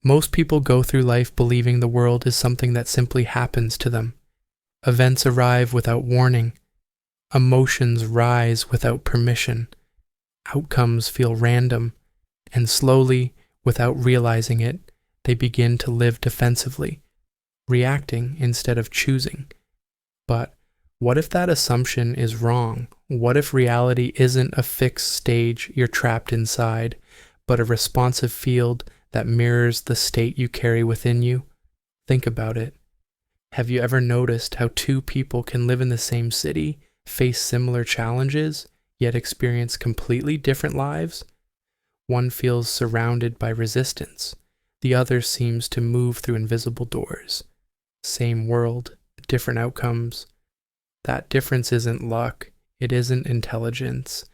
Most people go through life believing the world is something that simply happens to them. Events arrive without warning. Emotions rise without permission. Outcomes feel random. And slowly, without realizing it, they begin to live defensively, reacting instead of choosing. But what if that assumption is wrong? What if reality isn't a fixed stage you're trapped inside, but a responsive field that mirrors the state you carry within you? Think about it. Have you ever noticed how two people can live in the same city, face similar challenges, yet experience completely different lives? One feels surrounded by resistance. The other seems to move through invisible doors. Same world, different outcomes. That difference isn't luck, it isn't intelligence,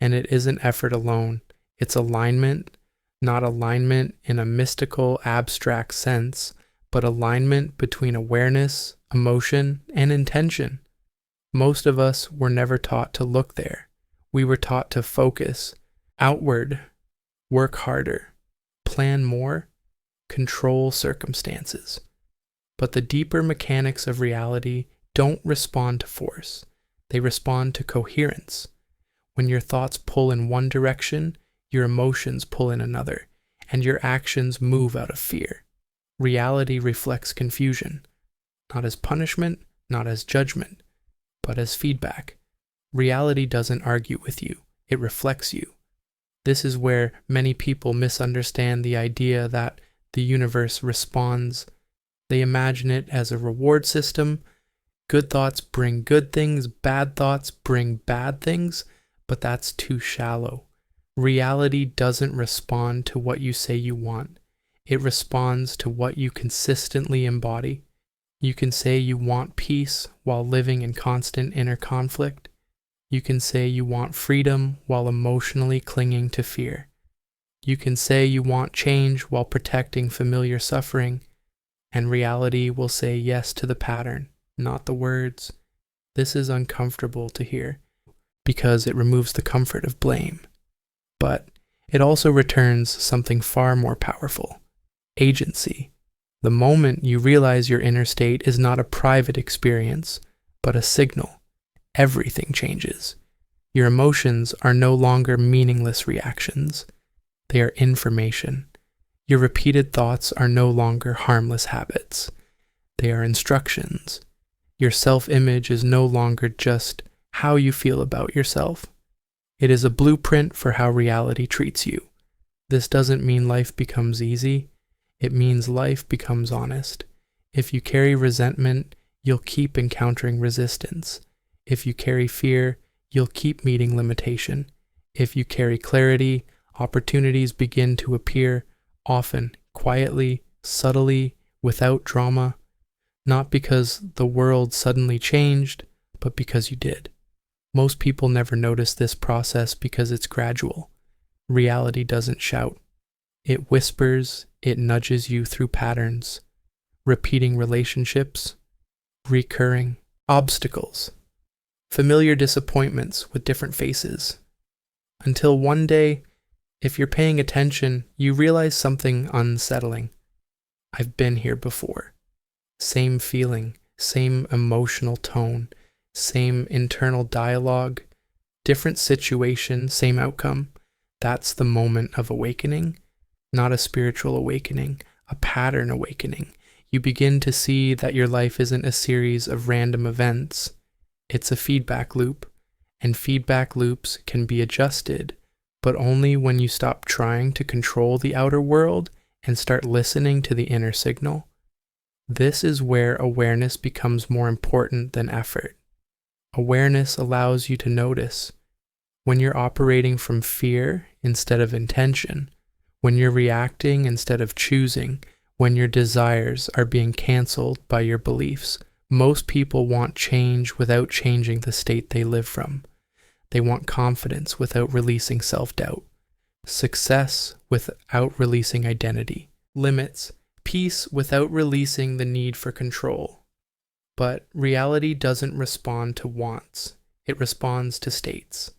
and it isn't effort alone. It's alignment, not alignment in a mystical, abstract sense, but alignment between awareness, emotion, and intention. Most of us were never taught to look there. We were taught to focus outward, work harder, plan more, control circumstances. But the deeper mechanics of reality don't respond to force. They respond to coherence. When your thoughts pull in one direction, your emotions pull in another, and your actions move out of fear. Reality reflects confusion, not as punishment, not as judgment, but as feedback. Reality doesn't argue with you, it reflects you. This is where many people misunderstand the idea that the universe responds. They imagine it as a reward system. Good thoughts bring good things, bad thoughts bring bad things, but that's too shallow. Reality doesn't respond to what you say you want. It responds to what you consistently embody. You can say you want peace while living in constant inner conflict. You can say you want freedom while emotionally clinging to fear. You can say you want change while protecting familiar suffering, and reality will say yes to the pattern, not the words. This is uncomfortable to hear because it removes the comfort of blame. But it also returns something far more powerful: agency. The moment you realize your inner state is not a private experience, but a signal, everything changes. Your emotions are no longer meaningless reactions. They are information. Your repeated thoughts are no longer harmless habits. They are instructions. Your self-image is no longer just how you feel about yourself. It is a blueprint for how reality treats you. This doesn't mean life becomes easy. It means life becomes honest. If you carry resentment, you'll keep encountering resistance. If you carry fear, you'll keep meeting limitation. If you carry clarity, opportunities begin to appear, often quietly, subtly, without drama. Not because the world suddenly changed, but because you did. Most people never notice this process because it's gradual. Reality doesn't shout. It whispers, it nudges you through patterns, repeating relationships, recurring obstacles, familiar disappointments with different faces. Until one day, if you're paying attention, you realize something unsettling. I've been here before. Same feeling, same emotional tone, same internal dialogue, different situation, same outcome. That's the moment of awakening. Not a spiritual awakening, a pattern awakening. You begin to see that your life isn't a series of random events. It's a feedback loop, and feedback loops can be adjusted, but only when you stop trying to control the outer world and start listening to the inner signal. This is where awareness becomes more important than effort. Awareness allows you to notice when you're operating from fear instead of intention, when you're reacting instead of choosing, when your desires are being canceled by your beliefs. Most people want change without changing the state they live from. They want confidence without releasing self-doubt, success without releasing identity, limits, peace without releasing the need for control. But reality doesn't respond to wants, it responds to states.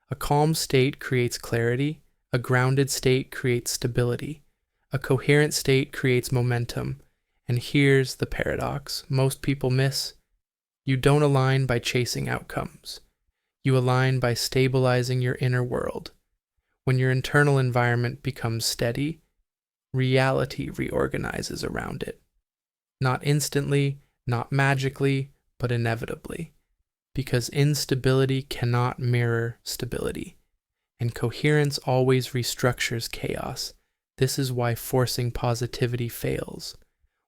A calm state creates clarity, a grounded state creates stability, A coherent state creates momentum, and here's the paradox most people miss. You don't align by chasing outcomes. You align by stabilizing your inner world. When your internal environment becomes steady, reality reorganizes around it. Not instantly, not magically, but inevitably. Because instability cannot mirror stability, and coherence always restructures chaos. This is why forcing positivity fails,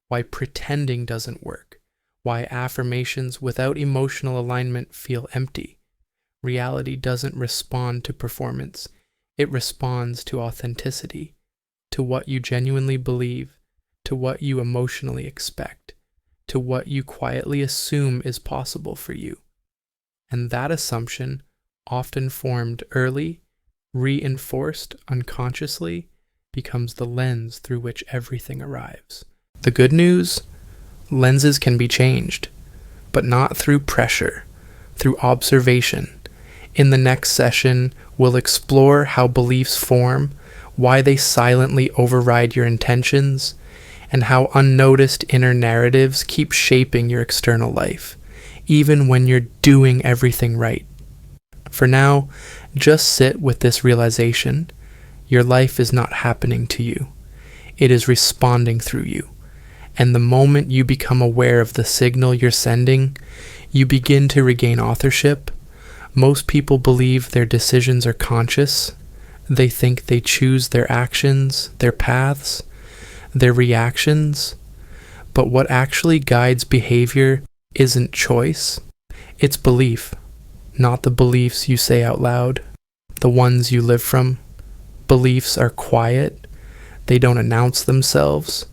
why pretending doesn't work, why affirmations without emotional alignment feel empty. Reality doesn't respond to performance, it responds to authenticity, to what you genuinely believe, to what you emotionally expect, to what you quietly assume is possible for you. And that assumption, often formed early, reinforced unconsciously, becomes the lens through which everything arrives. The good news? Lenses can be changed, but not through pressure, through observation. In the next session, we'll explore how beliefs form, why they silently override your intentions, and how unnoticed inner narratives keep shaping your external life, even when you're doing everything right. For now, just sit with this realization. Your life is not happening to you. It is responding through you. And the moment you become aware of the signal you're sending, you begin to regain authorship. Most people believe their decisions are conscious. They think they choose their actions, their paths, their reactions. But what actually guides behavior isn't choice. It's belief, not the beliefs you say out loud, the ones you live from. Beliefs are quiet. They don't announce themselves.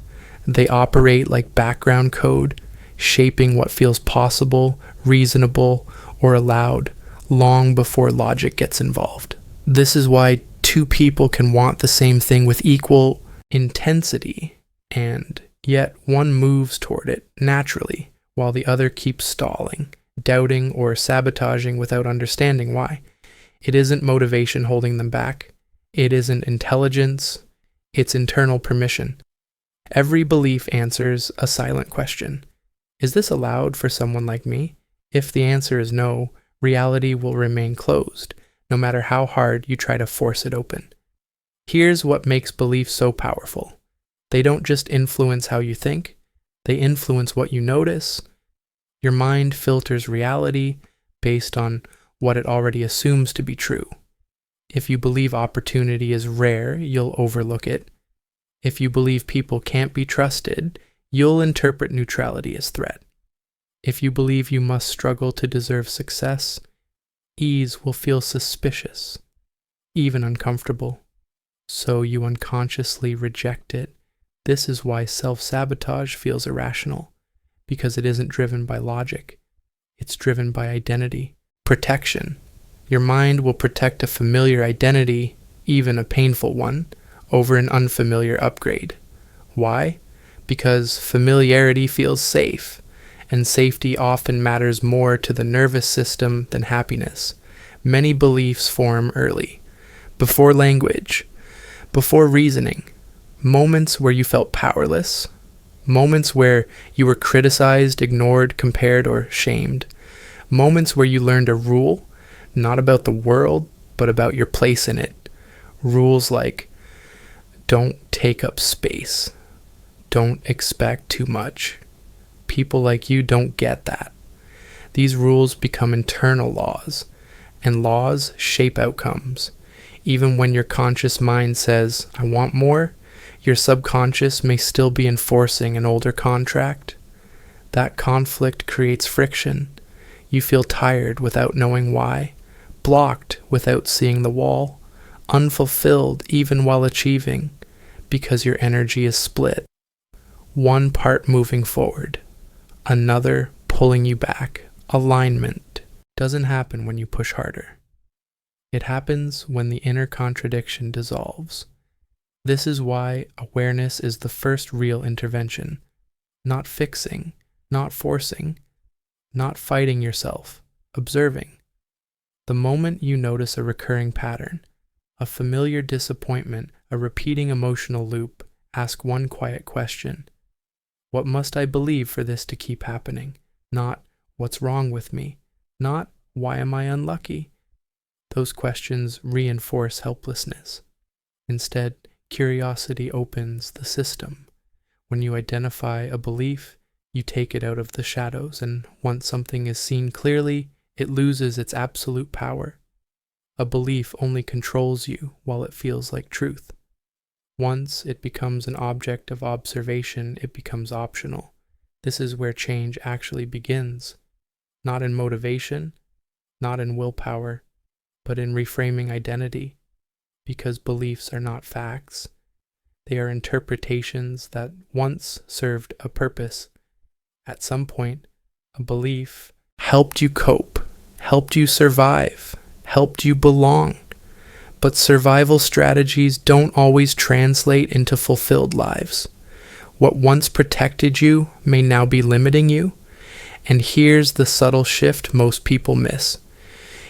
They operate like background code, shaping what feels possible, reasonable, or allowed, long before logic gets involved. This is why two people can want the same thing with equal intensity, and yet one moves toward it naturally, while the other keeps stalling, doubting, or sabotaging without understanding why. It isn't motivation holding them back. It isn't intelligence. It's internal permission. Every belief answers a silent question. Is this allowed for someone like me? If the answer is no, reality will remain closed, no matter how hard you try to force it open. Here's what makes beliefs so powerful. They don't just influence how you think, they influence what you notice. Your mind filters reality based on what it already assumes to be true. If you believe opportunity is rare, you'll overlook it. If you believe people can't be trusted, you'll interpret neutrality as threat. If you believe you must struggle to deserve success, ease will feel suspicious, even uncomfortable. So you unconsciously reject it. This is why self-sabotage feels irrational, because it isn't driven by logic. It's driven by identity. Protection. Your mind will protect a familiar identity, even a painful one, over an unfamiliar upgrade. Why? Because familiarity feels safe, and safety often matters more to the nervous system than happiness. Many beliefs form early, before language, before reasoning, moments where you felt powerless, moments where you were criticized, ignored, compared, or shamed, moments where you learned a rule, not about the world, but about your place in it. Rules like, don't take up space, don't expect too much. People like you don't get that. These rules become internal laws, and laws shape outcomes. Even when your conscious mind says, I want more, your subconscious may still be enforcing an older contract. That conflict creates friction. You feel tired without knowing why, blocked without seeing the wall, unfulfilled even while achieving, because your energy is split. One part moving forward, another pulling you back. Alignment doesn't happen when you push harder. It happens when the inner contradiction dissolves. This is why awareness is the first real intervention. Not fixing, not forcing, not fighting yourself, observing. The moment you notice a recurring pattern, a familiar disappointment, a repeating emotional loop, ask one quiet question. What must I believe for this to keep happening? Not, what's wrong with me? Not, why am I unlucky? Those questions reinforce helplessness. Instead, curiosity opens the system. When you identify a belief, you take it out of the shadows, and once something is seen clearly, it loses its absolute power. A belief only controls you while it feels like truth. Once it becomes an object of observation, it becomes optional. This is where change actually begins. Not in motivation, not in willpower, but in reframing identity. Because beliefs are not facts. They are interpretations that once served a purpose. At some point, a belief helped you cope, helped you survive, helped you belong. But survival strategies don't always translate into fulfilled lives. What once protected you may now be limiting you. And here's the subtle shift most people miss.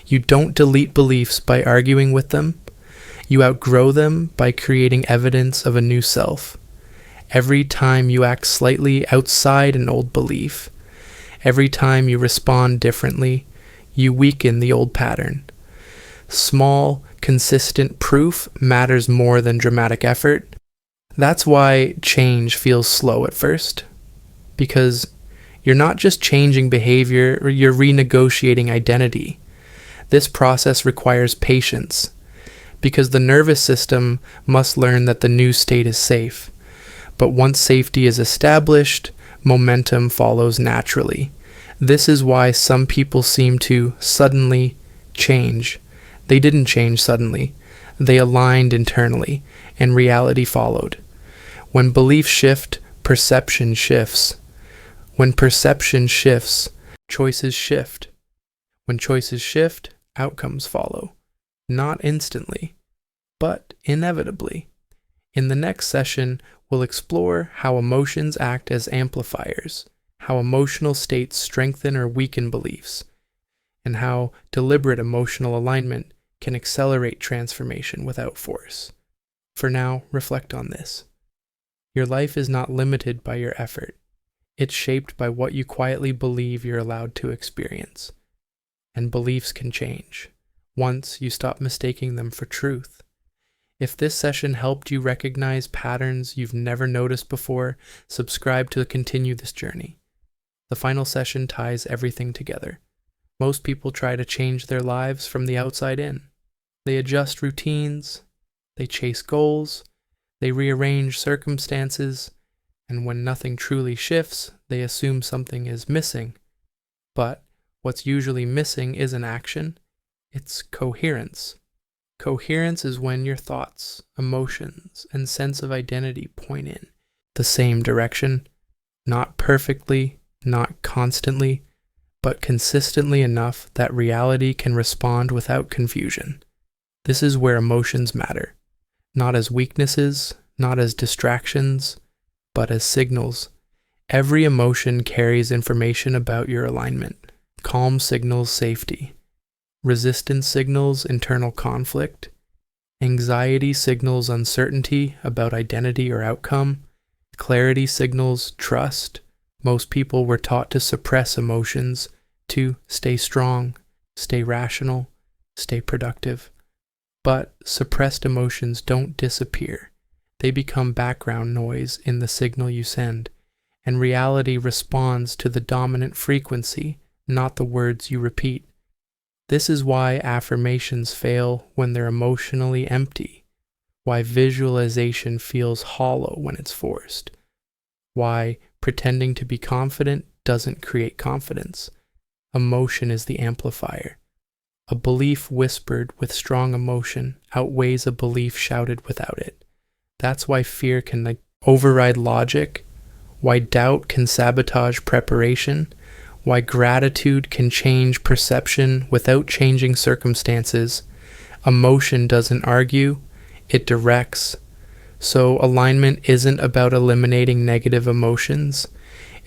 You don't delete beliefs by arguing with them. You outgrow them by creating evidence of a new self. Every time you act slightly outside an old belief, every time you respond differently, you weaken the old pattern. Small, consistent proof matters more than dramatic effort. That's why change feels slow at first. Because you're not just changing behavior, or you're renegotiating identity. This process requires patience. Because the nervous system must learn that the new state is safe. But once safety is established, momentum follows naturally. This is why some people seem to suddenly change. They didn't change suddenly. They aligned internally, and reality followed. When beliefs shift, perception shifts. When perception shifts, choices shift. When choices shift, outcomes follow. Not instantly, but inevitably. In the next session, we'll explore how emotions act as amplifiers, how emotional states strengthen or weaken beliefs, and how deliberate emotional alignment can accelerate transformation without force. For now, reflect on this. Your life is not limited by your effort. It's shaped by what you quietly believe you're allowed to experience. And beliefs can change, once you stop mistaking them for truth. If this session helped you recognize patterns you've never noticed before, subscribe to continue this journey. The final session ties everything together. Most people try to change their lives from the outside in. They adjust routines, they chase goals, they rearrange circumstances, and when nothing truly shifts, they assume something is missing. But what's usually missing isn't action, it's coherence. Coherence is when your thoughts, emotions, and sense of identity point in the same direction, not perfectly, not constantly, but consistently enough that reality can respond without confusion. This is where emotions matter, not as weaknesses, not as distractions, but as signals. Every emotion carries information about your alignment. Calm signals safety. Resistance signals internal conflict. Anxiety signals uncertainty about identity or outcome. Clarity signals trust. Most people were taught to suppress emotions, to stay strong, stay rational, stay productive. But suppressed emotions don't disappear. They become background noise in the signal you send, and reality responds to the dominant frequency, not the words you repeat. This is why affirmations fail when they're emotionally empty, why visualization feels hollow when it's forced, why pretending to be confident doesn't create confidence. Emotion is the amplifier. A belief whispered with strong emotion outweighs a belief shouted without it. That's why fear can override logic, why doubt can sabotage preparation, why gratitude can change perception without changing circumstances. Emotion doesn't argue, it directs. So alignment isn't about eliminating negative emotions.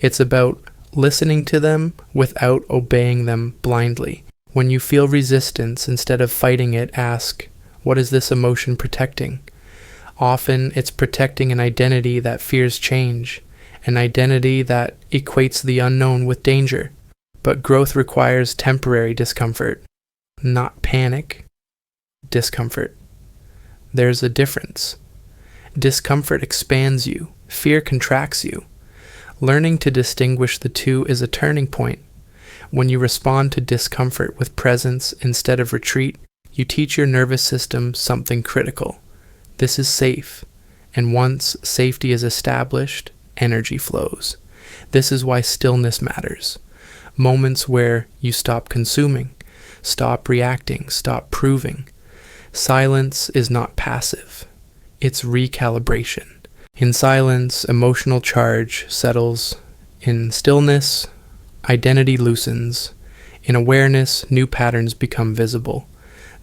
It's about listening to them without obeying them blindly. When you feel resistance, instead of fighting it, ask, what is this emotion protecting? Often it's protecting an identity that fears change, an identity that equates the unknown with danger. But growth requires temporary discomfort, not panic, discomfort. There's a difference. Discomfort expands you, fear contracts you. Learning to distinguish the two is a turning point. When you respond to discomfort with presence instead of retreat, you teach your nervous system something critical. This is safe, and once safety is established, energy flows. This is why stillness matters. Moments where you stop consuming, stop reacting, stop proving. Silence is not passive. It's recalibration. In silence, emotional charge settles. In stillness, identity loosens. In awareness, new patterns become visible.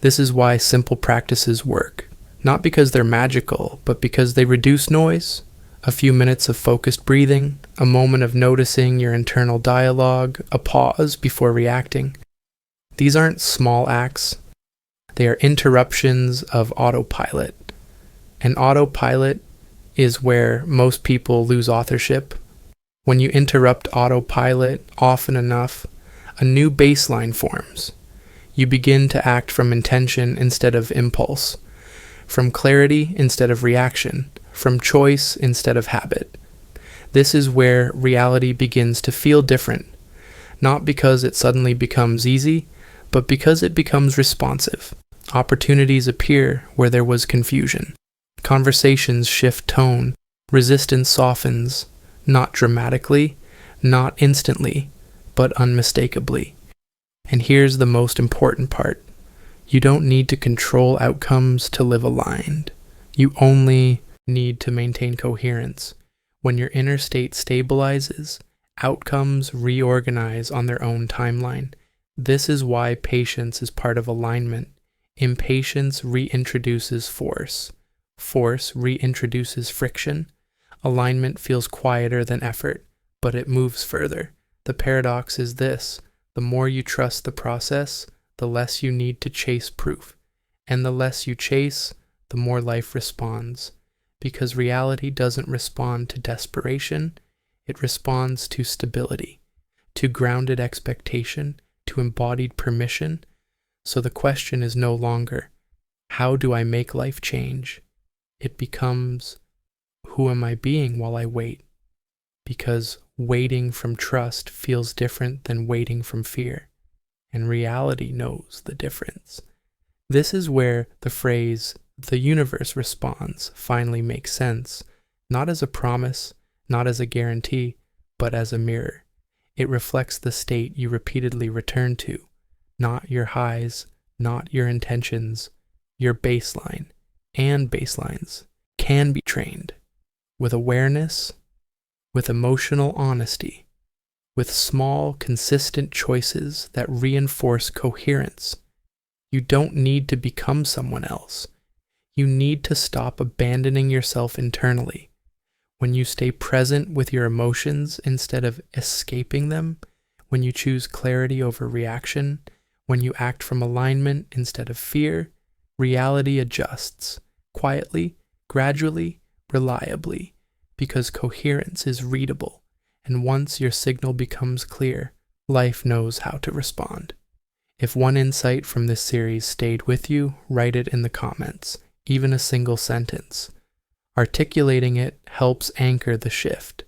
This is why simple practices work. Not because they're magical, but because they reduce noise. A few minutes of focused breathing, a moment of noticing your internal dialogue, a pause before reacting. These aren't small acts. They are interruptions of autopilot. And autopilot is where most people lose authorship. When you interrupt autopilot often enough, a new baseline forms. You begin to act from intention instead of impulse, from clarity instead of reaction, from choice instead of habit. This is where reality begins to feel different, not because it suddenly becomes easy, but because it becomes responsive. Opportunities appear where there was confusion. Conversations shift tone. Resistance softens, not dramatically, not instantly, but unmistakably. And here's the most important part. You don't need to control outcomes to live aligned. You only need to maintain coherence. When your inner state stabilizes, outcomes reorganize on their own timeline. This is why patience is part of alignment. Impatience reintroduces force. Force reintroduces friction. Alignment feels quieter than effort, but it moves further. The paradox is this: the more you trust the process, the less you need to chase proof. And the less you chase, the more life responds. Because reality doesn't respond to desperation, it responds to stability, to grounded expectation, to embodied permission. So the question is no longer, how do I make life change? It becomes, who am I being while I wait? Because waiting from trust feels different than waiting from fear, and reality knows the difference. This is where the phrase, the universe responds, finally makes sense, not as a promise, not as a guarantee, but as a mirror. It reflects the state you repeatedly return to, not your highs, not your intentions, your baseline. And baselines can be trained with awareness, with emotional honesty, with small, consistent choices that reinforce coherence. You don't need to become someone else. You need to stop abandoning yourself internally. When you stay present with your emotions instead of escaping them, when you choose clarity over reaction, when you act from alignment instead of fear, reality adjusts, quietly, gradually, reliably, because coherence is readable, and once your signal becomes clear, life knows how to respond. If one insight from this series stayed with you, write it in the comments, even a single sentence. Articulating it helps anchor the shift.